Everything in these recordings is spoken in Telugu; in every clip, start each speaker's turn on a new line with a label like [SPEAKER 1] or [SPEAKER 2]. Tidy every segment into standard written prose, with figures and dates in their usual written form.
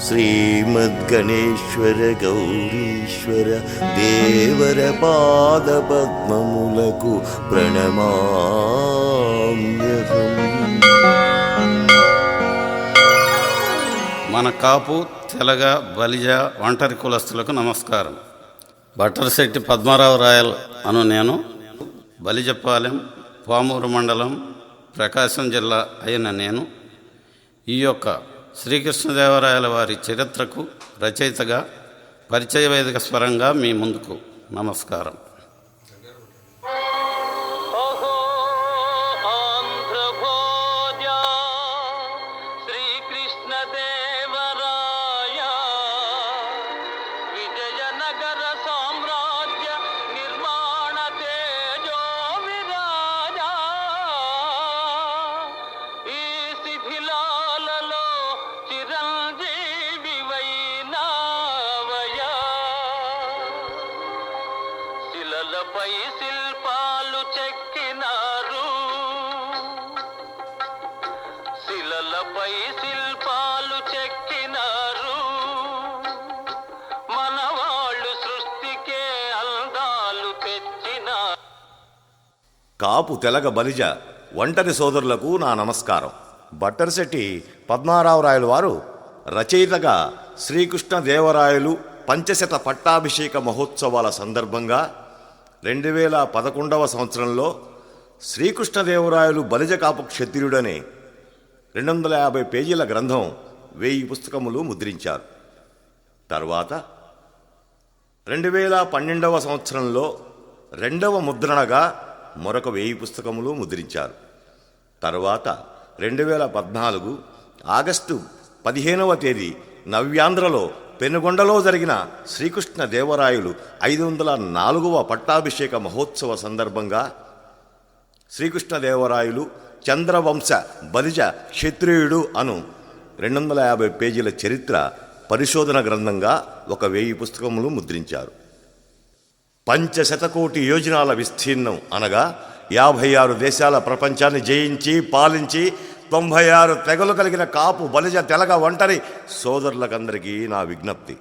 [SPEAKER 1] శ్రీమద్గణేశ్వర గౌరీశ్వర దేవర పాద పద్మములకు ప్రణమామ్యహం.
[SPEAKER 2] మన కాపు, తెలగ, బలిజ, ఒంటరి కులస్తులకు నమస్కారం. బట్టరశెట్టి పద్మారావు రాయల్ అను నేను బలిజపాలెం, పామూరు మండలం, ప్రకాశం జిల్లా అయిన నేను ఈ యొక్క శ్రీకృష్ణదేవరాయల వారి చరిత్రకు రచయితగా పరిచయ వేదిక స్వరంగా మీ ముందుకు నమస్కారం.
[SPEAKER 3] శిలలపై శిల్పాలు చెక్కినారు, శిలలపై శిల్పాలు చెక్కినారు, మనవాళ్ళు సృష్టికే అందాలు తెచ్చినారు.
[SPEAKER 1] కాపు, తెలగ, బలిజ, ఒంటరి సోదరులకు నా నమస్కారం. బట్టరశెట్టి పద్మారావు రాయలు వారు రచయితగా శ్రీకృష్ణదేవరాయలు పంచశత పట్టాభిషేక మహోత్సవాల సందర్భంగా 2011 సంవత్సరంలో శ్రీకృష్ణదేవరాయలు బలిజ కాపు క్షత్రియుడనే 250 పేజీల గ్రంథం 1000 పుస్తకములు ముద్రించారు. తర్వాత 2012 సంవత్సరంలో రెండవ ముద్రణగా మరొక 1000 పుస్తకములు ముద్రించారు. తర్వాత 2014 ఆగస్టు 15వ తేదీ నవ్యాంధ్రలో పెనుగొండలో జరిగిన శ్రీకృష్ణదేవరాయలు 504వ పట్టాభిషేక మహోత్సవ సందర్భంగా శ్రీకృష్ణదేవరాయలు చంద్రవంశ బలిజ క్షత్రియుడు అను 250 పేజీల చరిత్ర పరిశోధన గ్రంథంగా ఒక 1000 పుస్తకములు ముద్రించారు. పంచశతకోటి యోజనాల విస్తీర్ణం అనగా 56 దేశాల ప్రపంచాన్ని జయించి పాలించి 96 తెగలు కలిగిన కాపు, బలిజ, తెలగ, ఒంటరి సోదరులకందరికీ నా విజ్ఞప్తి.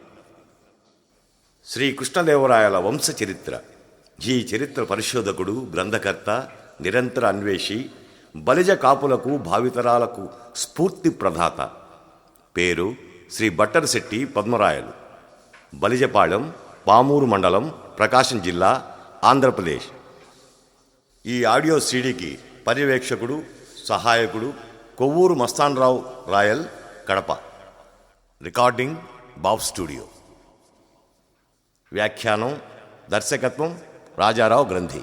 [SPEAKER 1] శ్రీకృష్ణదేవరాయల వంశ చరిత్ర. ఈ చరిత్ర పరిశోధకుడు, గ్రంథకర్త, నిరంతర అన్వేషి, బలిజ కాపులకు భావితరాలకు స్ఫూర్తి ప్రదాత. పేరు శ్రీ బట్టరశెట్టి పద్మరాయలు. బలిజపాళెం, పామూరు మండలం, ప్రకాశం జిల్లా, ఆంధ్రప్రదేశ్. ఈ ఆడియో సీడీకి పర్యవేక్షకుడు, సహాయకుడు Kovvur Mastan Rao royal, Kadapa. Recording Bob studio. వ్యాఖ్యానం, దర్శకత్వం రాజారావు గ్రంథి.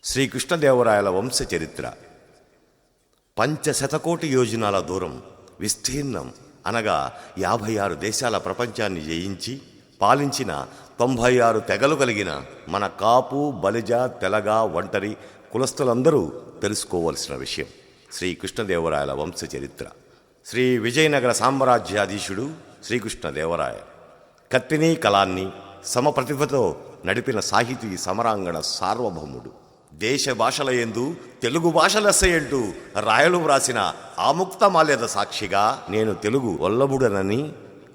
[SPEAKER 1] శ్రీకృష్ణదేవరాయల వంశ చరిత్ర. పంచశతకోటి యోజనాల దూరం విస్తీర్ణం అనగా 56 దేశాల ప్రపంచాన్ని జయించి పాలించిన 96 తెగలు కలిగిన మన కాపు, బలిజ, తెలగ, ఒంటరి కులస్తులందరూ తెలుసుకోవలసిన విషయం శ్రీకృష్ణదేవరాయల వంశ చరిత్ర. శ్రీ విజయనగర సామ్రాజ్యాధీశుడు శ్రీకృష్ణదేవరాయ కత్తిని కలాన్ని సమప్రతిభతో నడిపిన సాహితీ సమరాంగణ సార్వభౌముడు. దేశ భాషల యందు తెలుగు భాష లెస్సయంటూ రాయలు వ్రాసిన ఆముక్తమాల్యద సాక్షిగా నేను తెలుగు వల్లభుడనని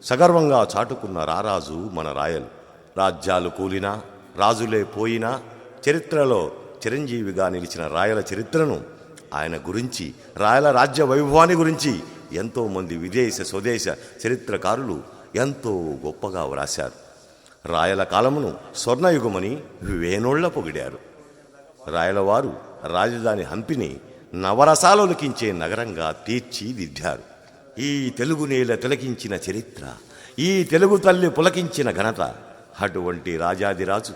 [SPEAKER 1] సగర్వంగా చాటుకున్న రారాజు మన రాయలు. రాజ్యాలు కూలినా, రాజులే పోయినా చరిత్రలో చిరంజీవిగా నిలిచిన రాయల చరిత్రను, ఆయన గురించి, రాయల రాజ్య వైభవాన్ని గురించి ఎంతోమంది విదేశ స్వదేశ చరిత్రకారులు ఎంతో గొప్పగా వ్రాశారు. రాయల కాలమును స్వర్ణయుగమని వేనోళ్ల పొగిడారు. రాయలవారు రాజధాని హంపిని నవరసాలొలికించే నగరంగా తీర్చిదిద్దారు. ఈ తెలుగు నేల తిలకించిన చరిత్ర, ఈ తెలుగు తల్లి పులకించిన ఘనత. అటువంటి రాజాదిరాజు,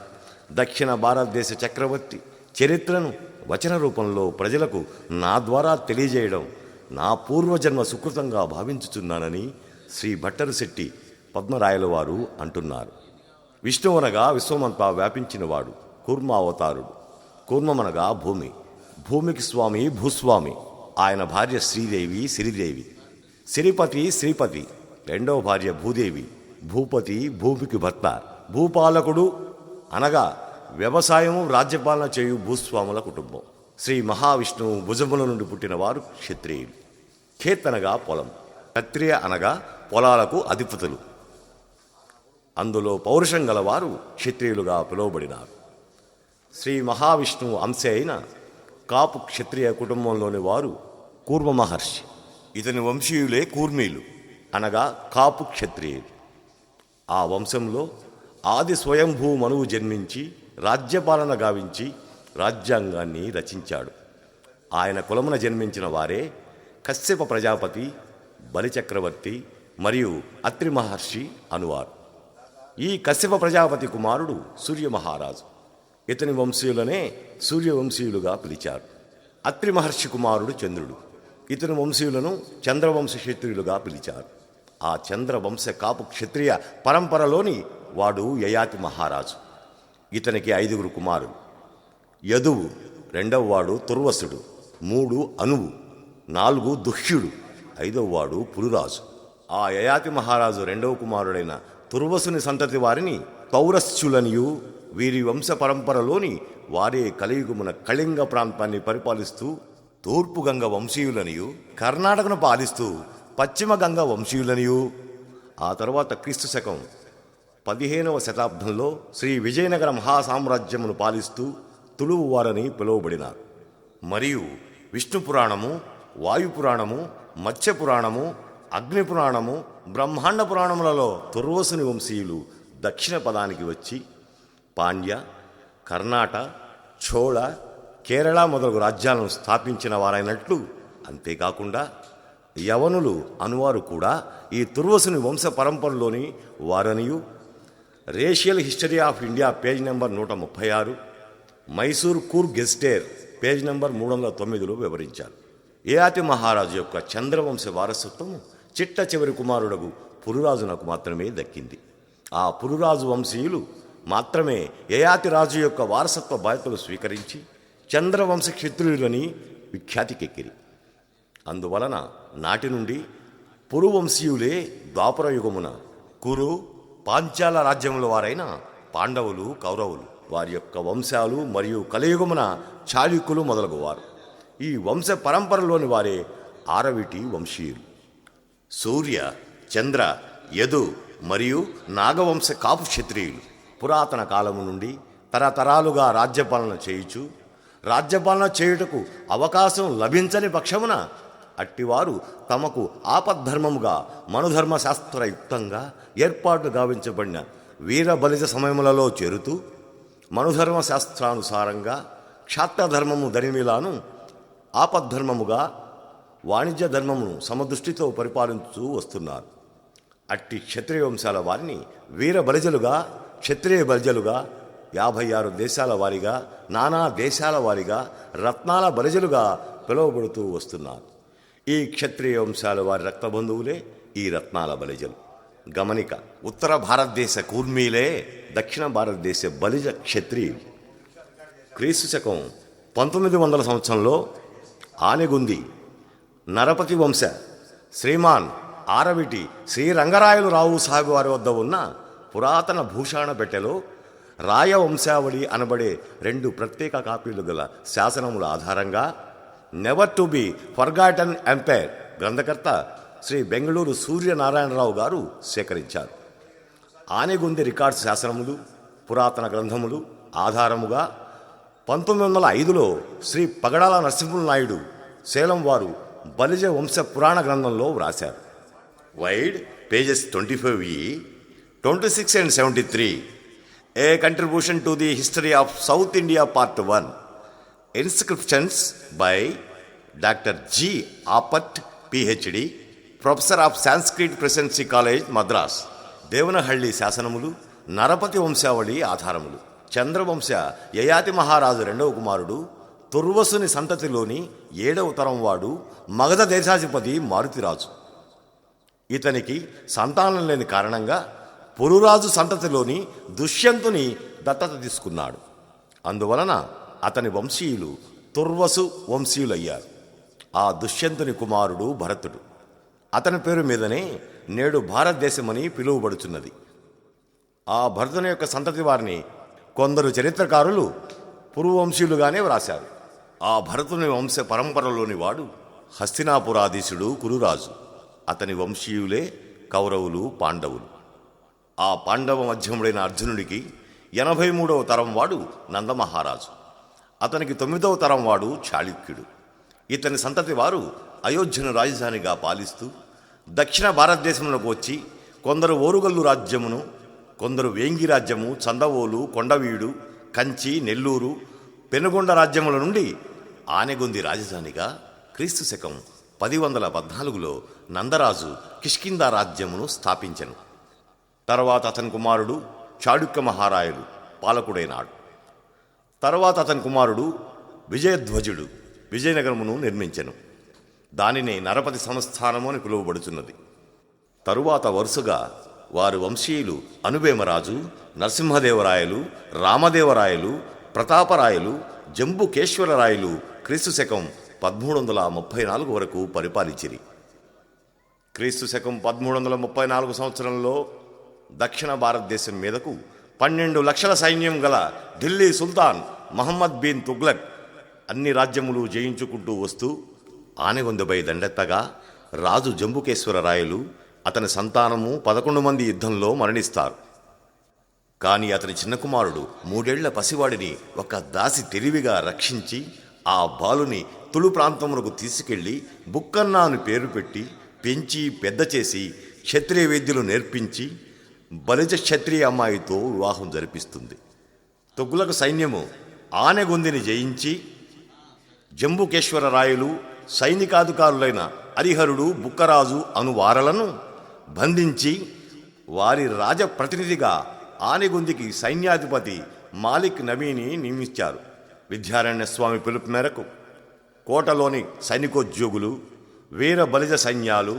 [SPEAKER 1] దక్షిణ భారతదేశ చక్రవర్తి చరిత్రను వచన రూపంలో ప్రజలకు నా ద్వారా తెలియజేయడం నా పూర్వజన్మ సుకృతంగా భావించుచున్నానని శ్రీ భట్టరశెట్టి పద్మరాయల వారు అంటున్నారు. విష్ణువనగా విశ్వమంతా వ్యాపించినవాడు, కూర్మావతారుడు. కూర్మమనగా భూమి, భూమికి స్వామి భూస్వామి. ఆయన భార్య శ్రీదేవి, సిరిదేవి. సిరిపతి శ్రీపతి, రెండవ భార్య భూదేవి. భూపతి భూమికి భర్త. భూపాలకుడు అనగా వ్యవసాయము, రాజ్యపాలన చేయు భూస్వాముల కుటుంబం. శ్రీ మహావిష్ణువు భుజముల నుండి పుట్టినవారు క్షత్రియులు. ఖేతనగా పొలం, క్షత్రియ అనగా పొలాలకు అధిపతులు. అందులో పౌరుషం గలవారు క్షత్రియులుగా పిలువబడినారు. శ్రీ మహావిష్ణువు అంశ అయిన కాపు క్షత్రియ కుటుంబంలోని వారు కూర్మ మహర్షి. ఇతని వంశీయులే కూర్మీలు అనగా కాపు క్షత్రియులు. ఆ వంశంలో ఆది స్వయంభూ మనువు జన్మించి రాజ్యపాలన గావించి రాజ్యాంగాన్ని రచించాడు. ఆయన కులమున జన్మించిన వారే కశ్యప ప్రజాపతి, బలిచక్రవర్తి మరియు అత్రి మహర్షి అనువారు. ఈ కశ్యప ప్రజాపతి కుమారుడు సూర్యమహారాజు. ఇతని వంశీయులనే సూర్యవంశీయులుగా పిలిచారు. అత్రి మహర్షి కుమారుడు చంద్రుడు. ఇతని వంశీయులను చంద్రవంశ క్షత్రియులుగా పిలిచారు. ఆ చంద్రవంశ కాపు క్షత్రియ పరంపరలోని వాడు యయాతి మహారాజు. ఇతనికి 5 కుమారులు. యదువు, 2వ వాడు తుర్వసుడు, 3 అనువు, 4 దుహ్యుడు, 5వ వాడు పురురాజు. ఆ యయాతి మహారాజు 2వ కుమారుడైన తుర్వసుని సంతతి వారిని పౌరస్యులనియు, వీరి వంశ పరంపరలోని వారే కలియుగమున కళింగ ప్రాంతాన్ని పరిపాలిస్తూ తూర్పు గంగ వంశీయులనియు, కర్ణాటకను పాలిస్తూ పశ్చిమ గంగ వంశీయులనియు, ఆ తర్వాత క్రీస్తు శకం 15వ శతాబ్దంలో శ్రీ విజయనగర మహాసామ్రాజ్యమును పాలిస్తూ తుళువు వారని పిలువబడినారు. మరియు విష్ణు పురాణము, వాయుపురాణము, మత్స్యపురాణము, అగ్నిపురాణము, బ్రహ్మాండ పురాణములలో తుర్వసుని వంశీయులు దక్షిణ పదానికి వచ్చి పాండ్య, కర్ణాట, చోళ, కేరళ మొదలగు రాజ్యాలను స్థాపించిన వారైనట్లు, అంతేకాకుండా యవనులు అనువారు కూడా ఈ తుర్వసుని వంశ పరంపరలోని వారనియు racial history of India page number 136, Mysore Coorg gazetteer page number 309లో వివరించారు. యయాతి మహారాజు యొక్క చంద్రవంశ వారసత్వము చిట్ట చివరి కుమారుడగు పురురాజునకు మాత్రమే దక్కింది. ఆ పురురాజు వంశీయులు మాత్రమే యయాతి రాజు యొక్క వారసత్వ బాధ్యతలు స్వీకరించి చంద్రవంశ క్షత్రియులని విఖ్యాతికెక్కిరి. అందువలన నాటి నుండి పురువంశీయులే ద్వాపర యుగమున కురు, పాంచాల రాజ్యముల వారైన పాండవులు, కౌరవులు, వారి యొక్క వంశాలు మరియు కలియుగమున చాళుక్యులు మొదలగువారు. ఈ వంశ పరంపరలోని వారే ఆరవిటి వంశీయులు. సూర్య, చంద్ర, యదు మరియు నాగవంశ కాపు క్షత్రియులు పురాతన కాలము నుండి తరతరాలుగా రాజ్యపాలన చేయుటకు అవకాశం లభించని పక్షమున అట్టివారు తమకు ఆపద్ధర్మముగా మనుధర్మ శాస్త్రయుక్తంగా ఏర్పాటు గావించబడిన వీరబలిజ సమయములలో చేరుతూ మనుధర్మ శాస్త్రానుసారంగా క్షాత్రధర్మము దరిమిలాను ఆపద్ధర్మముగా వాణిజ్య ధర్మమును సమదృష్టితో పరిపాలించుతూ వస్తున్నారు. అట్టి క్షత్రియ వంశాల వారిని వీరబలిజలుగా, క్షత్రియ బలిజలుగా, 56 దేశాల వారిగా, నానా దేశాల వారిగా రత్నాల బలిజలుగా పిలువబడుతూ వస్తున్నారు. ఈ క్షత్రియ వంశాల వారి రక్తబంధువులే ఈ రత్నాల బలిజలు. గమనిక: ఉత్తర భారతదేశ కూర్మీలే దక్షిణ భారతదేశ బలిజ క్షత్రియులు. క్రీస్తు శకం 1900 సంవత్సరంలో ఆనెగుంది నరపతి వంశ శ్రీమాన్ ఆరవిటి శ్రీరంగరాయలు రావు సాహెబ్ వారి వద్ద ఉన్న పురాతన భూషాణ పెట్టెలో రాయవంశావళి అనబడే 2 ప్రత్యేక కాపీలు గల శాసనముల ఆధారంగా never to be forgotten empire గ్రంథకర్త శ్రీ బెంగళూరు సూర్యనారాయణరావు గారు సేకరించారు. ఆనెగుంది రికార్డ్స్ శాసనములు, పురాతన గ్రంథములు ఆధారముగా 1905లో శ్రీ పగడాల నరసింహులు నాయుడు సేలం వారు బలిజ వంశ పురాణ గ్రంథంలో వ్రాశారు. Wide pages 25E, 26 and 73. A contribution to the history of South India Part 1. Inscriptions by Dr. G. Apat, PhD, Professor of Sanskrit, Presidency College, Madras. Devanahalli శాసనములు, నరపతి వంశావళి ఆధారములు. చంద్రవంశ యయాతి మహారాజు 2వ కుమారుడు, తుర్వసుని సంతతిలోని 7వ తరం వాడు మగధ దేశాధిపతి మారుతిరాజు. ఇతనికి సంతానం లేని కారణంగా పురురాజు సంతతిలోని దుష్యంతుని దత్తత తీసుకున్నాడు. అందువలన అతని వంశీయులు తుర్వసు వంశీయులయ్యారు. ఆ దుష్యంతుని కుమారుడు భరతుడు. అతని పేరు మీదనే నేడు భారతదేశమని పిలువబడుచున్నది. ఆ భరతుని యొక్క సంతతి వారిని కొందరు చరిత్రకారులు పురువంశీయులుగానే వ్రాశారు. ఆ భరతుని వంశ పరంపరలోని వాడు హస్తినాపురాధీశుడు కురురాజు. అతని వంశీయులే కౌరవులు, పాండవులు. ఆ పాండవ మధ్యముడైన అర్జునుడికి 83వ తరం వాడు నందమహారాజు. అతనికి 9వ తరం వాడు చాళుక్యుడు. ఇతని సంతతి వారు అయోధ్యను రాజధానిగా పాలిస్తూ దక్షిణ భారతదేశంలోకి వచ్చి కొందరు ఓరుగల్లు రాజ్యమును, కొందరు వేంగి రాజ్యము, చందవోలు, కొండవీడు, కంచి, నెల్లూరు, పెనుగొండ రాజ్యముల నుండి ఆనెగొంది రాజధానిగా క్రీస్తు శకం 1014లో నందరాజు కిష్కిందా రాజ్యమును స్థాపించెను. తర్వాత అతని కుమారుడు చాళుక్య మహారాయలు పాలకుడైనాడు. తర్వాత అతని కుమారుడు విజయధ్వజుడు విజయనగరమును నిర్మించెను. దానినే నరపతి సంస్థానము అని పిలువబడుచున్నది. తరువాత వరుసగా వారి వంశీయులు అనుబేమరాజు, నరసింహదేవరాయలు, రామదేవరాయలు, ప్రతాపరాయలు, జంబుకేశ్వరరాయలు క్రీస్తు శకం 1334 వరకు పరిపాలించిరి. క్రీస్తు శకం 1334 సంవత్సరంలో దక్షిణ భారతదేశం మీదకు 12 లక్షల సైన్యం గల ఢిల్లీ సుల్తాన్ మహమ్మద్ బిన్ తుగ్లక్ అన్ని రాజ్యములు జయించుకుంటూ వస్తూ ఆనెగొందపై దండెత్తగా రాజు జంబుకేశ్వరరాయలు అతని సంతానము 11 మంది యుద్ధంలో మరణిస్తారు. కానీ అతని చిన్న కుమారుడు 3 ఏళ్ల పసివాడిని ఒక దాసి తెలివిగా రక్షించి ఆ బాలుని తులు ప్రాంతమునకు తీసుకెళ్లి బుక్కన్న అని పేరు పెట్టి పెంచి పెద్ద చేసి క్షత్రియ విద్యలు నేర్పించి బలిజ క్షత్రియ అమ్మాయితో వివాహం జరిపిస్తుంది. తుగ్లక్ సైన్యము ఆనెగొందిని జయించి జంబుకేశ్వరరాయలు సైనికాధికారులైన హరిహరుడు, బుక్కరాజు అను వారలను బంధించి వారి రాజప్రతినిధిగా ఆనెగొందికి సైన్యాధిపతి మాలిక్ నబీని నియమించారు. విద్యారణ్య స్వామి పిలుపు మేరకు కోటలోని సైనికోద్యోగులు, వీర బలిజ సైన్యాలు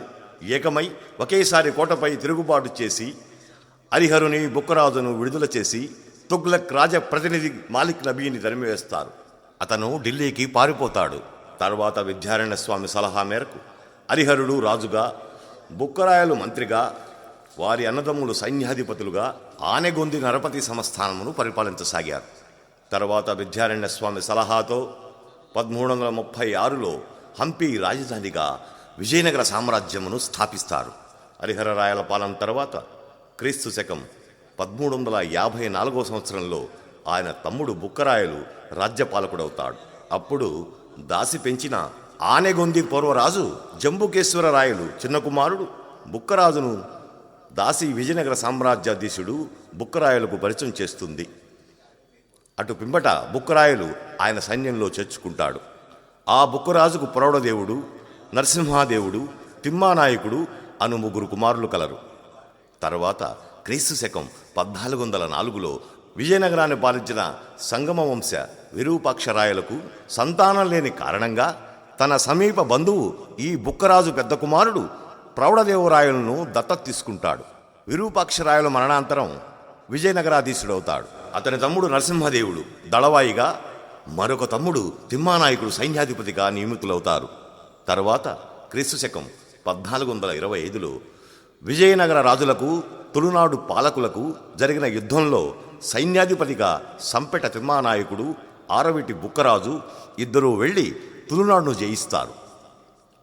[SPEAKER 1] ఏకమై ఒకేసారి కోటపై తిరుగుబాటు చేసి హరిహరుని, బుక్కరాజును విడుదల చేసి తుగ్లక్ రాజప్రతినిధి మాలిక్ నబీని తరిమివేస్తారు. అతను ఢిల్లీకి పారిపోతాడు. తర్వాత విద్యారణ్య స్వామి సలహా మేరకు హరిహరుడు రాజుగా, బుక్కరాయలు మంత్రిగా, వారి అన్నదమ్ములు సైన్యాధిపతులుగా ఆనెగొంది నరపతి సంస్థానమును పరిపాలించసాగారు. తర్వాత విద్యారణ్య స్వామి సలహాతో 1336లో హంపి రాజధానిగా విజయనగర సామ్రాజ్యమును స్థాపిస్తారు. హరిహరరాయల పాలన తర్వాత క్రీస్తు శకం 1354 సంవత్సరంలో ఆయన తమ్ముడు బుక్కరాయలు రాజ్యపాలకుడవుతాడు. అప్పుడు దాసి పెంచిన ఆనెగొంది పూర్వరాజు జంబుకేశ్వరరాయలు చిన్న కుమారుడు బుక్కరాజును దాసి విజయనగర సామ్రాజ్యాధీశుడు బుక్కరాయలకు పరిచయం చేస్తుంది. అటు పింబట బుక్కరాయలు ఆయన సైన్యంలో చేర్చుకుంటాడు. ఆ బుక్కరాజుకు ప్రౌఢదేవుడు, నరసింహాదేవుడు, తిమ్మానాయకుడు అను 3 కుమారులు కలరు. తర్వాత క్రీస్తు శకం 1404లో విజయనగరాన్ని పాలించిన సంగమ వంశ విరూపాక్షరాయలకు సంతానం లేని కారణంగా తన సమీప బంధువు ఈ బుక్కరాజు పెద్ద కుమారుడు ప్రౌఢదేవరాయలను దత్తత తీసుకుంటాడు. విరూపాక్షరాయల మరణాంతరం విజయనగరాధీశుడవుతాడు. అతని తమ్ముడు నరసింహదేవుడు దళవాయిగా, మరొక తమ్ముడు తిమ్మానాయకుడు సైన్యాధిపతిగా నియమితులవుతారు. తర్వాత క్రీస్తు శకం 1425లో విజయనగర రాజులకు, తులునాడు పాలకులకు జరిగిన యుద్ధంలో సైన్యాధిపతిగా సంపెట తిమ్మానాయకుడు, ఆరవిటి బుక్కరాజు ఇద్దరూ వెళ్లి తులునాడును జయిస్తారు.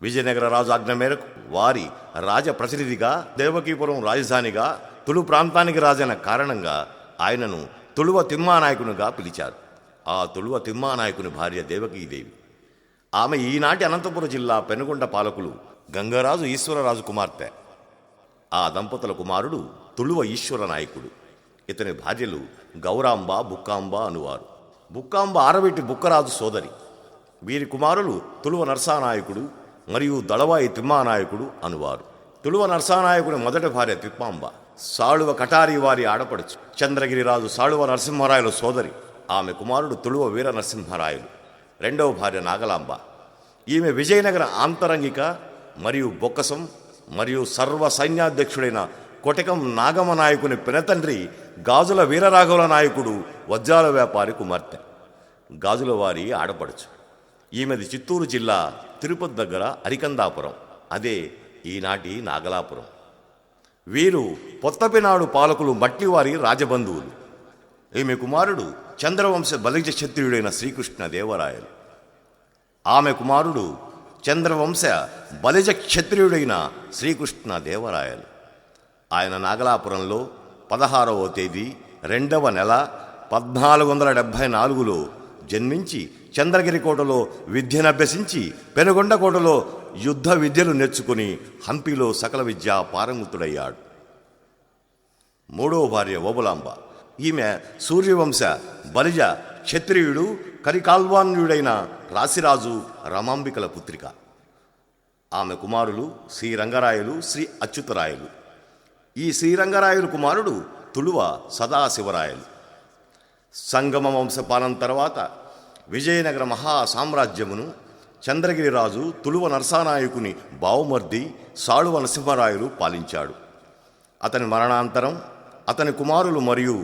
[SPEAKER 1] విజయనగర రాజు ఆజ్ఞ మేరకు వారి రాజప్రతినిధిగా దేవకీపురం రాజధానిగా తులు ప్రాంతానికి రాజైన కారణంగా ఆయనను తులువ తిమ్మానాయకునిగా పిలిచారు. ఆ తులువ తిమ్మానాయకుని భార్య దేవకీదేవి. ఆమె ఈనాటి అనంతపురం జిల్లా పెనుగొండ పాలకులు గంగరాజు ఈశ్వరరాజు కుమార్తె. ఆ దంపతుల కుమారుడు తులువ ఈశ్వర నాయకుడు. ఇతని భార్యలు గౌరాంబ, బుక్కాంబ అనువారు. బుక్కాంబ ఆరవిటి బుక్కరాజు సోదరి. వీరి కుమారులు తులువ నరసానాయకుడు మరియు దళవాయి తిమ్మానాయకుడు అనువారు. తులువ నరసానాయకుడి మొదటి భార్య తిప్పాంబ సాళువ కటారి వారి ఆడపడుచు. చంద్రగిరిరాజు సాళువ నరసింహరాయలు సోదరి. ఆమె కుమారుడు తులువ వీర నరసింహరాయలు. రెండవ భార్య నాగలాంబ. ఈమె విజయనగర ఆంతరంగిక మరియు బొక్కసం మరియు సర్వ సైన్యాధ్యక్షుడైన కొటకం నాగమ నాయకుని పినతండ్రి గాజుల వీరరాఘవుల నాయకుడు వజ్రాల వ్యాపారి కుమార్తె. గాజుల వారి ఆడపడుచు. ఈమెది చిత్తూరు జిల్లా తిరుపతి దగ్గర అరికందాపురం, అదే ఈనాటి నాగలాపురం. వీరు పొత్తపినాడు పాలకులు మట్టివారి రాజబంధువులు. ఈమె కుమారుడు చంద్రవంశ బలిజ క్షత్రియుడైన శ్రీకృష్ణ దేవరాయలు. ఆమె కుమారుడు చంద్రవంశ బలిజ క్షత్రియుడైన శ్రీకృష్ణ దేవరాయలు. ఆయన నాగలాపురంలో 16వ తేదీ 2వ నెల 1474లో జన్మించి చంద్రగిరి కోటలో విద్యనభ్యసించి పెనుగొండ కోటలో యుద్ధ విద్యలు నేర్చుకుని హంపీలో సకల విద్యా పారంగతుడయ్యాడు. మూడవ భార్య ఓబులాంబ. ఈమె సూర్యవంశ బలిజ క్షత్రియుడు కరికాల్వాన్యుడైన రాశిరాజు రమాంబికల పుత్రిక. ఆమె కుమారులు శ్రీరంగరాయలు, శ్రీ అచ్యుతరాయలు. ఈ శ్రీరంగరాయలు కుమారుడు తుళువ సదాశివరాయలు. సంగమ వంశపాలన తర్వాత విజయనగర మహాసామ్రాజ్యమును చంద్రగిరి రాజు తుళువ నరసానాయకుని బావుమర్ది సాళువ నరసింహరాయలు పాలించాడు. అతని మరణాంతరం అతని కుమారులు మరియు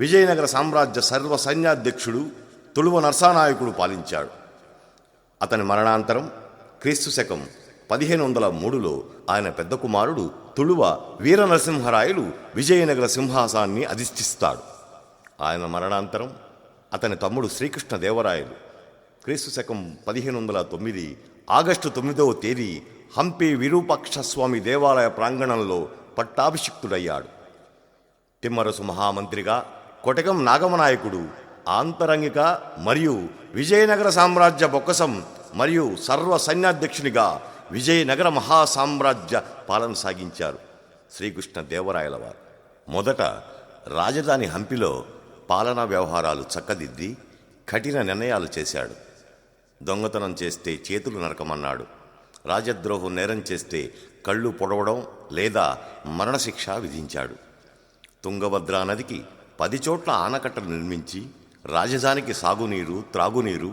[SPEAKER 1] విజయనగర సామ్రాజ్య సర్వ సైన్యాధ్యక్షుడు తుళువ నరసానాయకుడు పాలించాడు. అతని మరణాంతరం క్రీస్తు శకం 1503లో ఆయన పెద్ద కుమారుడు తుళువ వీర నరసింహరాయలు విజయనగర సింహాసాన్ని అధిష్ఠిస్తాడు. ఆయన మరణాంతరం అతని తమ్ముడు శ్రీకృష్ణ దేవరాయలు క్రీస్తు శకం 1509 ఆగస్టు 9వ తేదీ హంపి విరూపాక్ష స్వామి దేవాలయ ప్రాంగణంలో పట్టాభిషిక్తుడయ్యాడు. తిమ్మరసు మహామంత్రిగా కొటగం నాగమనాయకుడు ఆంతరంగిక మరియు విజయనగర సామ్రాజ్య బొక్కసం మరియు సర్వ సైన్యాధ్యక్షునిగా విజయనగర మహాసామ్రాజ్య పాలన సాగించారు శ్రీకృష్ణ దేవరాయల వారు. మొదట రాజధాని హంపిలో పాలనా వ్యవహారాలు చక్కదిద్ది కఠిన నిర్ణయాలు చేశాడు. దొంగతనం చేస్తే చేతులు నరకమన్నాడు. రాజద్రోహం నేరం చేస్తే కళ్ళు పొడవడం లేదా మరణశిక్ష విధించాడు. తుంగభద్రా నదికి 10 చోట్ల ఆనకట్టలు నిర్మించి రాజధానికి సాగునీరు, త్రాగునీరు,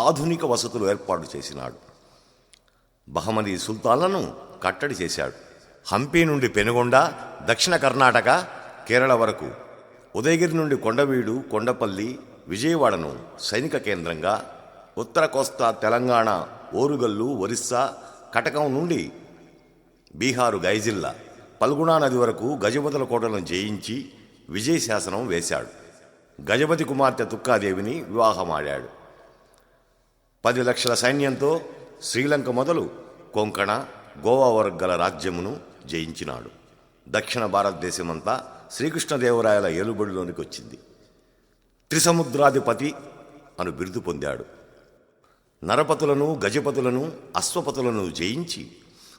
[SPEAKER 1] ఆధునిక వసతులు ఏర్పాటు చేసినాడు. బహమనీ సుల్తాన్లను కట్టడి చేశాడు. హంపి నుండి పెనుగొండ, దక్షిణ కర్ణాటక, కేరళ వరకు, ఉదయగిరి నుండి కొండవీడు, కొండపల్లి, విజయవాడను సైనిక కేంద్రంగా, ఉత్తర కోస్తా తెలంగాణ, ఓరుగల్లు, ఒరిస్సా, కటకం నుండి బీహారు గైజిల్లా, పల్గుణా నది వరకు గజపతుల కోటలను జయించి విజయశాసనం వేశాడు. గజపతి కుమార్తె తుక్కాదేవిని వివాహమాడాడు. 10 లక్షల సైన్యంతో శ్రీలంక మొదలు కొంకణ, గోవా వరకు గల రాజ్యమును జయించినాడు. దక్షిణ భారతదేశమంతా శ్రీకృష్ణదేవరాయల ఏలుబడిలోనికి వచ్చింది. త్రిసముద్రాధిపతి అను బిరుదు పొందాడు. నరపతులను, గజపతులను, అశ్వపతులను జయించి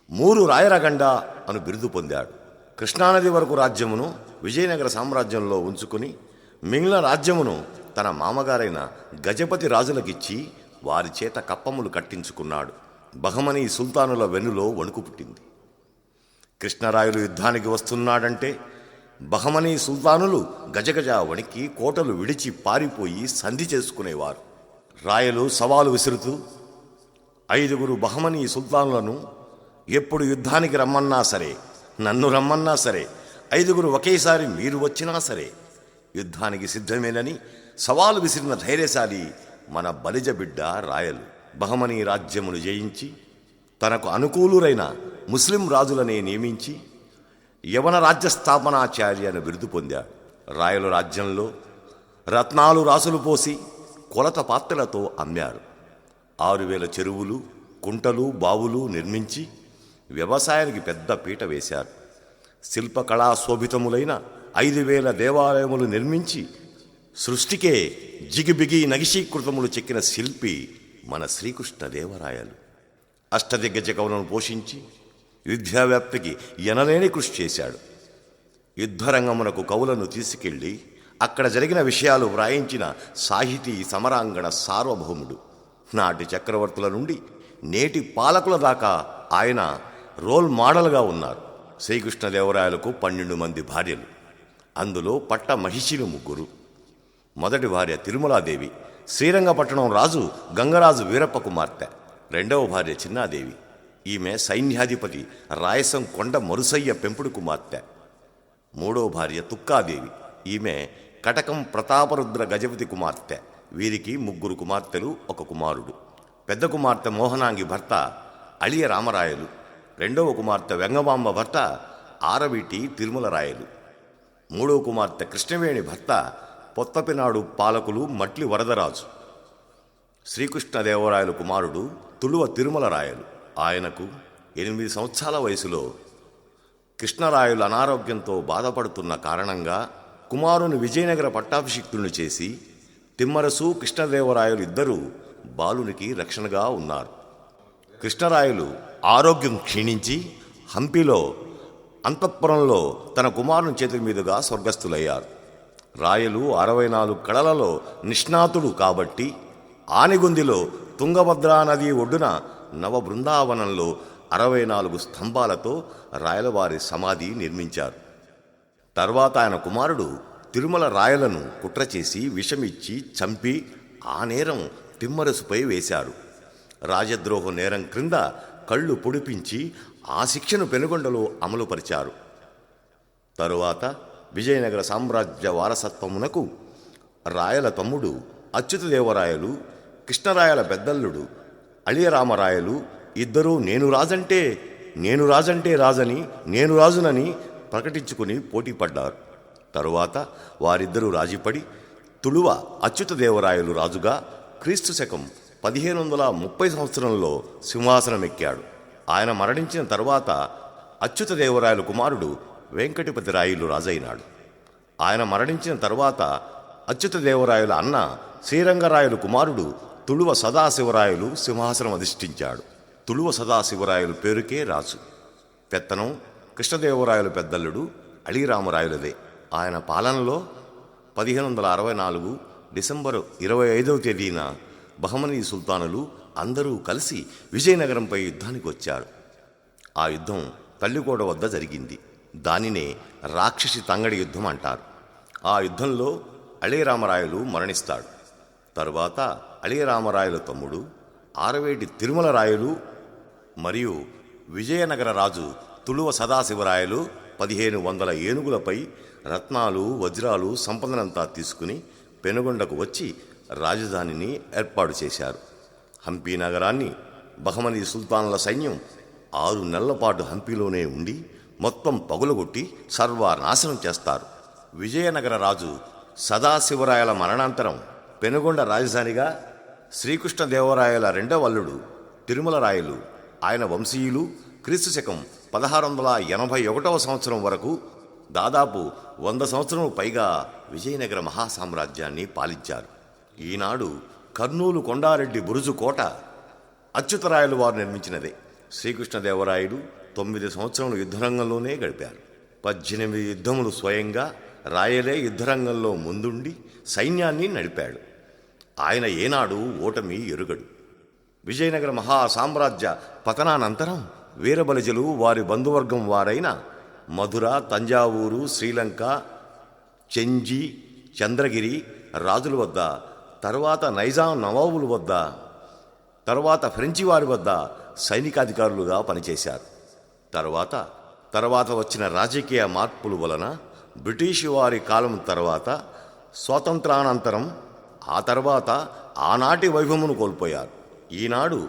[SPEAKER 1] 3 రాయరగండ అను బిరుదు పొందాడు. కృష్ణానది వరకు రాజ్యమును విజయనగర సామ్రాజ్యంలో ఉంచుకుని మిగిలిన రాజ్యమును తన మామగారైన గజపతి రాజులకిచ్చి వారి చేత కప్పములు కట్టించుకున్నాడు. బహమనీ సుల్తానుల వెన్నులో వణుకు పుట్టింది. కృష్ణరాయలు యుద్ధానికి వస్తున్నాడంటే బహమనీ సుల్తానులు గజగజ వణికి కోటలు విడిచి పారిపోయి సంధి చేసుకునేవారు. రాయలు సవాలు విసురుతూ 5 బహమనీ సుల్తానులను ఎప్పుడు యుద్ధానికి రమ్మన్నా సరే, నన్ను రమ్మన్నా సరే, 5 ఒకేసారి మీరు వచ్చినా సరే యుద్ధానికి సిద్ధమేనని సవాలు విసిరిన ధైర్యశాలి మన బలిజ బిడ్డ రాయలు. బహమనీ రాజ్యమును జయించి తనకు అనుకూలురైన ముస్లిం రాజులనే నియమించి యవన రాజ్య స్థాపనాచార్య అని బిరుదు పొందాడు. రాయలు రాజ్యంలో రత్నాలు రాసులు పోసి కొలత పాత్రలతో అమ్మారు. 6000 చెరువులు, కుంటలు, బావులు నిర్మించి వ్యవసాయానికి పెద్ద పీట వేశారు. శిల్పకళా శోభితములైన 5000 దేవాలయములు నిర్మించి సృష్టికే జిగిబిగి నగిషీకృతములు చెక్కిన శిల్పి మన శ్రీకృష్ణదేవరాయలు. అష్టదిగ్గజ కవులను పోషించి విద్యావ్యాప్తికి ఎనలేని కృషి చేశాడు. యుద్ధరంగమునకు కవులను తీసుకెళ్లి అక్కడ జరిగిన విషయాలు వ్రాయించిన సాహితీ సమరాంగణ సార్వభౌముడు. నాటి చక్రవర్తుల నుండి నేటి పాలకుల దాకా ఆయన రోల్ మోడల్గా ఉన్నారు. శ్రీకృష్ణదేవరాయలకు 12 మంది భార్యలు. అందులో పట్ట మహిషులు 3. మొదటి భార్య తిరుమలాదేవి, శ్రీరంగపట్టణం రాజు గంగరాజు వీరప్ప కుమార్తె. 2వ భార్య చిన్నాదేవి. ఈమె సైన్యాధిపతి రాయసం కొండ మరుసయ్య పెంపుడు కుమార్తె. 3వ భార్య తుక్కాదేవి. ఈమె కటకం ప్రతాపరుద్ర గజపతి కుమార్తె. వీరికి 3 కుమార్తెలు, 1 కుమారుడు. పెద్ద కుమార్తె మోహనాంగి భర్త అళియ రామరాయలు. 2వ కుమార్తె వెంగమాంబ భర్త ఆరవీటి తిరుమలరాయలు. 3వ కుమార్తె కృష్ణవేణి భర్త పొత్తపినాడు పాలకులు మట్లి వరదరాజు. శ్రీకృష్ణదేవరాయలు కుమారుడు తుళువ తిరుమల రాయలు. ఆయనకు 8 సంవత్సరాల వయసులో కృష్ణరాయలు అనారోగ్యంతో బాధపడుతున్న కారణంగా కుమారుని విజయనగర పట్టాభిషిక్తులను చేసి తిమ్మరసు కృష్ణదేవరాయలు ఇద్దరూ బాలునికి రక్షణగా ఉన్నారు. కృష్ణరాయలు ఆరోగ్యం క్షీణించి హంపిలో అంతఃపురంలో తన కుమారుని చేతుల మీదుగా స్వర్గస్థులయ్యారు. రాయలు 64 కళలలో నిష్ణాతుడు కాబట్టి ఆనిగుందిలో తుంగభద్రా నది ఒడ్డున నవ బృందావనంలో 64 స్తంభాలతో రాయలవారి సమాధి నిర్మించారు. తర్వాత ఆయన కుమారుడు తిరుమల రాయలను కుట్ర చేసి విషమిచ్చి చంపి ఆ నేరం తిమ్మరసుపై వేశారు. రాజద్రోహ నేరం క్రింద కళ్ళు పొడిపించి ఆ శిక్షను పెనుగొండలో అమలుపరిచారు. తరువాత విజయనగర సామ్రాజ్య వారసత్వమునకు రాయల తమ్ముడు అచ్యుతదేవరాయలు, కృష్ణరాయల పెద్దల్లుడు అళియరామరాయలు ఇద్దరూ నేను రాజంటే రాజని, నేను రాజునని ప్రకటించుకుని పోటీపడ్డారు. తరువాత వారిద్దరూ రాజీపడి తుళువ అచ్యుతదేవరాయలు రాజుగా క్రీస్తు శకం 1530 సంవత్సరంలో సింహాసనమెక్కాడు. ఆయన మరణించిన తరువాత అచ్యుతదేవరాయలు కుమారుడు వెంకటపతి రాయలు రాజైనాడు. ఆయన మరణించిన తరువాత అచ్యుతదేవరాయల అన్న శ్రీరంగరాయలు కుమారుడు తుళువ సదాశివరాయలు సింహాసనం అధిష్ఠించాడు. తుళువ సదాశివరాయలు పేరుకే రాజు. పెత్తనం కృష్ణదేవరాయలు పెద్దల్లుడు అళిరామరాయలదే. ఆయన పాలనలో 1564 డిసెంబరు 25వ తేదీన బహమనీ సుల్తానులు అందరూ కలిసి విజయనగరంపై యుద్ధానికి వచ్చారు. ఆ యుద్ధం తల్లికోట వద్ద జరిగింది. దానినే రాక్షసి తంగడి యుద్ధం అంటారు. ఆ యుద్ధంలో అళిరామరాయలు మరణిస్తాడు. తరువాత అళిరామరాయల తమ్ముడు ఆరవేటి తిరుమల రాయలు మరియు విజయనగర రాజు తుళువ సదాశివరాయలు 1500 ఏనుగులపై రత్నాలు వజ్రాలు సంపదనంతా తీసుకుని పెనుగొండకు వచ్చి రాజధానిని ఏర్పాటు చేశారు. హంపి నగరాన్ని బహమనీ సుల్తానుల సైన్యం 6 నెలల పాటు హంపిలోనే ఉండి మొత్తం పగులగొట్టి సర్వనాశనం చేస్తారు. విజయనగర రాజు సదాశివరాయల మరణాంతరం పెనుగొండ రాజధానిగా శ్రీకృష్ణదేవరాయల రెండవ అల్లుడు తిరుమల రాయలు ఆయన వంశీయులు క్రీస్తు శకం 1681 సంవత్సరం వరకు దాదాపు 100 సంవత్సరం పైగా విజయనగర మహాసామ్రాజ్యాన్ని పాలించారు. ఈనాడు కర్నూలు కొండారెడ్డి బురుజు కోట అచ్యుతరాయలు వారు నిర్మించినదే. శ్రీకృష్ణదేవరాయలు 9 సంవత్సరములు యుద్ధరంగంలోనే గడిపారు. 18 యుద్ధములు స్వయంగా రాయలే యుద్ధరంగంలో ముందుండి సైన్యాన్ని నడిపాడు. ఆయన ఏనాడు ఓటమి ఎరుగడు. విజయనగర మహాసామ్రాజ్య పతనానంతరం వీరబలిజలు వారి బంధువర్గం వారైన మధుర, తంజావూరు, శ్రీలంక, చెంజి, చంద్రగిరి రాజుల వద్ద, తర్వాత నైజాం నవాబుల వద్ద, తర్వాత ఫ్రెంచి వారి వద్ద సైనికాధికారులుగా పనిచేశారు. తర్వాత వచ్చిన రాజకీయ మార్పుల వలన బ్రిటిషు వారి కాలం తర్వాత స్వాతంత్రానంతరం ఆ తర్వాత ఆనాటి వైభవమును కోల్పోయారు. ఈనాడు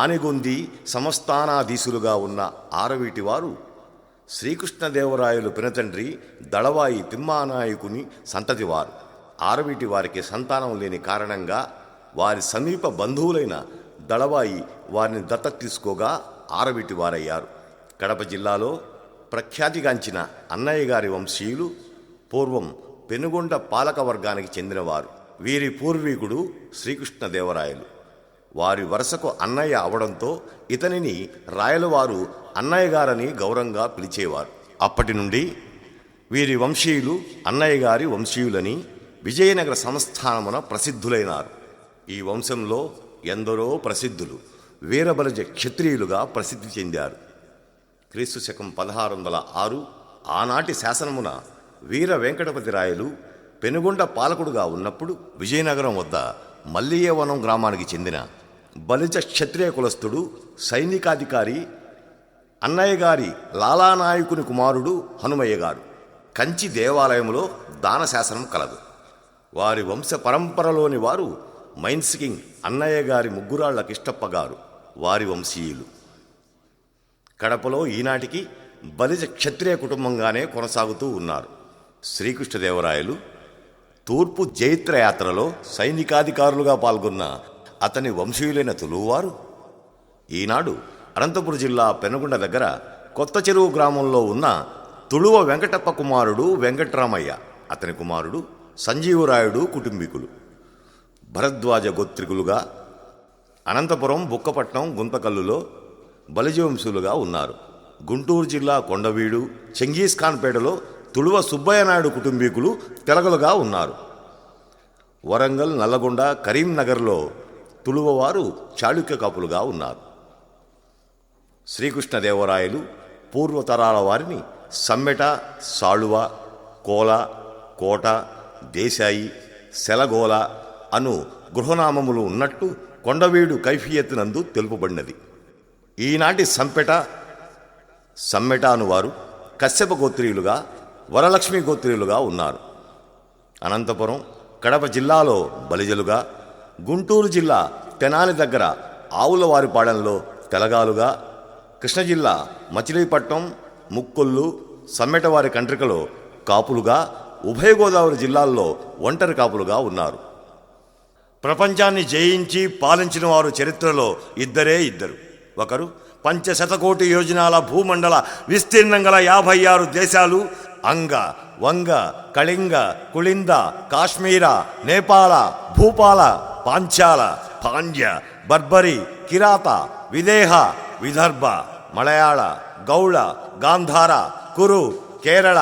[SPEAKER 1] ఆనిగొంది సంస్థానాధీశులుగా ఉన్న ఆరవీటి వారు శ్రీకృష్ణదేవరాయలు పినతండ్రి దళవాయి తిమ్మానాయకుని సంతతివారు. ఆరవీటి వారికి సంతానం లేని కారణంగా వారి సమీప బంధువులైన దళవాయి వారిని దత్తత తీసుకోగా ఆరవీటి వారయ్యారు. కడప జిల్లాలో ప్రఖ్యాతిగాంచిన అన్నయ్య గారి వంశీయులు పూర్వం పెనుగొండ పాలక వర్గానికి చెందినవారు. వీరి పూర్వీకుడు శ్రీకృష్ణదేవరాయలు. వారి వరుసకు అన్నయ్య అవడంతో ఇతనిని రాయలవారు అన్నయ్య గారని గౌరవంగా పిలిచేవారు. అప్పటి నుండి వీరి వంశీయులు అన్నయ్య గారి వంశీయులని విజయనగర సంస్థానమున ప్రసిద్ధులైనారు. ఈ వంశంలో ఎందరో ప్రసిద్ధులు వీరబలిజ క్షత్రియులుగా ప్రసిద్ధి చెందారు. క్రీస్తు శకం 1606 ఆనాటి శాసనమున వీర వెంకటపతి రాయలు పెనుగొండ పాలకుడుగా ఉన్నప్పుడు విజయనగరం వద్ద మల్లియవనం గ్రామానికి చెందిన బలిజ క్షత్రియ కులస్థుడు సైనికాధికారి అన్నయ్య గారి లాలానాయకుని కుమారుడు హనుమయ్య గారు కంచి దేవాలయంలో దానశాసనం కలదు. వారి వంశ పరంపరలోని వారు మైన్స్ కింగ్ అన్నయ్య గారి ముగ్గురాళ్ల కిష్టప్ప గారు వారి వంశీయులు. కడపలో ఈనాటికి బలిజ క్షత్రియ కుటుంబంగానే కొనసాగుతూ ఉన్నారు. శ్రీకృష్ణదేవరాయలు తూర్పు జైత్రయాత్రలో సైనికాధికారులుగా పాల్గొన్న అతని వంశీయులైన తులువారు ఈనాడు అనంతపురం జిల్లా పెనుగొండ దగ్గర కొత్త చెరువు గ్రామంలో ఉన్న తుళువ వెంకటప్ప కుమారుడు వెంకట్రామయ్య, అతని కుమారుడు సంజీవరాయుడు కుటుంబీకులు భరద్వాజ గోత్రికులుగా అనంతపురం, బుక్కపట్నం, గుంతకల్లులో బలిజవంశులుగా ఉన్నారు. గుంటూరు జిల్లా కొండవీడు, చెంగీస్ ఖాన్పేటలో తుళువ సుబ్బయ్య నాయుడు కుటుంబీకులు తెలగలుగా ఉన్నారు. వరంగల్, నల్లగొండ, కరీంనగర్లో తుళువవారు చాళుక్య కాపులుగా ఉన్నారు. శ్రీకృష్ణదేవరాయలు పూర్వతరాల వారిని సమ్మెట, సాళువ, కోల, కోట, దేశాయి, సెలగోల అను గృహనామములు ఉన్నట్టు కొండవీడు కైఫియత్తునందు తెలుపబడినది. ఈనాటి సమ్మెట అనువారు కశ్యప గోత్రీయులుగా, వరలక్ష్మి గోత్రీయులుగా ఉన్నారు. అనంతపురం, కడప జిల్లాలో బలిజలుగా, గుంటూరు జిల్లా తెనాలి దగ్గర ఆవులవారిపాడెంలో తెలగాలుగా, కృష్ణ జిల్లా మచిలీపట్నం, ముక్కొల్లు, సమ్మెటవారి కంట్రికలో కాపులుగా, ఉభయ గోదావరి జిల్లాల్లో ఒంటరి కాపులుగా ఉన్నారు. ప్రపంచాన్ని జయించి పాలించిన వారు చరిత్రలో ఇద్దరే ఇద్దరు. ఒకరు పంచశతకోటి యోజనాల భూమండల విస్తీర్ణం గల 56 దేశాలు అంగ, వంగ, కళింగ, కుళింద, కాశ్మీర, నేపాల, భూపాల, పాంచాల, పాండ్య, బర్బరి, కిరాత, విదేహ, విదర్భ, మలయాళ, గౌళ, గాంధార, కురు, కేరళ,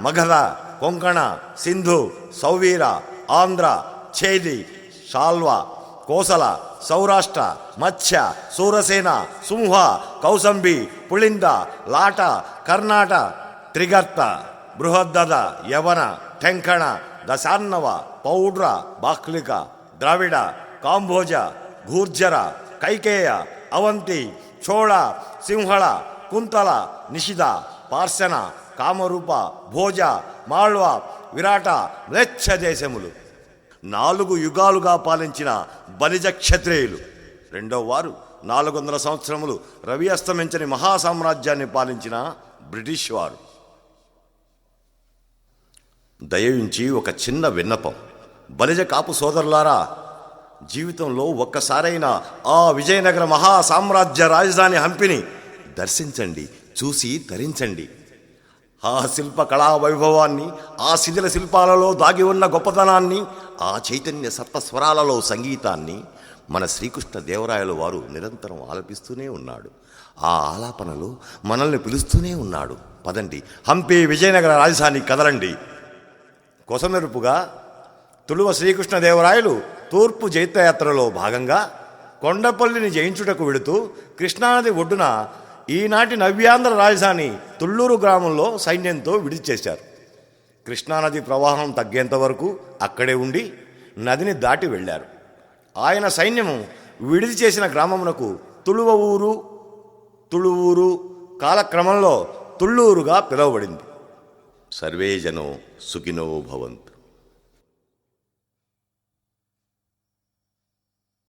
[SPEAKER 1] మగధ, కొంకణ, సింధు, సౌవీర, ఆంధ్ర, ఛేది, శాల్వ, కోసల, సౌరాష్ట్ర, మత్స్య, సూరసేన, సింహ, కౌసంబి, పుళింద, లాట, కర్ణాట, త్రిగర్త, బృహద్దద, యవన, టెంకణ, దశాన్నవ, పౌడ్ర, బాక్లిక, ద్రావిడ, కాంభోజ, ఘూర్జర, కైకేయ, అవంతి, చోళ, సింహళ, కుంతల, నిషిద, పార్శన, కామరూప, భోజ, మాళ్వ, విరాట, మ్లేచ్ఛ దేశములు 4 యుగాలుగా పాలించిన బలిజ క్షత్రియులు. రెండో వారు 400 సంవత్సరములు రవి అస్తమించని మహాసామ్రాజ్యాన్ని పాలించిన బ్రిటిష్ వారు. దయవించి ఒక చిన్న విన్నపం. బలిజ కాపు సోదరులారా, జీవితంలో ఒక్కసారైనా ఆ విజయనగర మహాసామ్రాజ్య రాజధాని హంపిని దర్శించండి, చూసి తరించండి. ఆ శిల్ప కళా వైభవాన్ని, ఆ శిథిల శిల్పాలలో దాగి ఉన్న గొప్పతనాన్ని, ఆ చైతన్య సప్తస్వరాలలో సంగీతాన్ని మన శ్రీకృష్ణ దేవరాయల వారు నిరంతరం ఆలపిస్తూనే ఉన్నాడు. ఆ ఆలాపనలో మనల్ని పిలుస్తూనే ఉన్నాడు. పదండి, హంపి విజయనగర రాజధాని కదలండి. కొసమెరుపుగా తుళువ శ్రీకృష్ణదేవరాయలు తూర్పు జైత్రయాత్రలో భాగంగా కొండపల్లిని జయించుటకు వెళుతూ కృష్ణానది ఒడ్డున ఈనాటి నవ్యాంధ్ర రాజధాని తుళ్ళూరు గ్రామంలో సైన్యంతో విడిది చేశారు. కృష్ణానది ప్రవాహం తగ్గేంత వరకు అక్కడే ఉండి నదిని దాటి వెళ్ళారు. ఆయన సైన్యము విడిది చేసిన గ్రామమునకు తుళువూరు కాలక్రమంలో తుళ్ళూరుగా పిలువబడింది. సర్వే జనో సుఖినో భవంతు.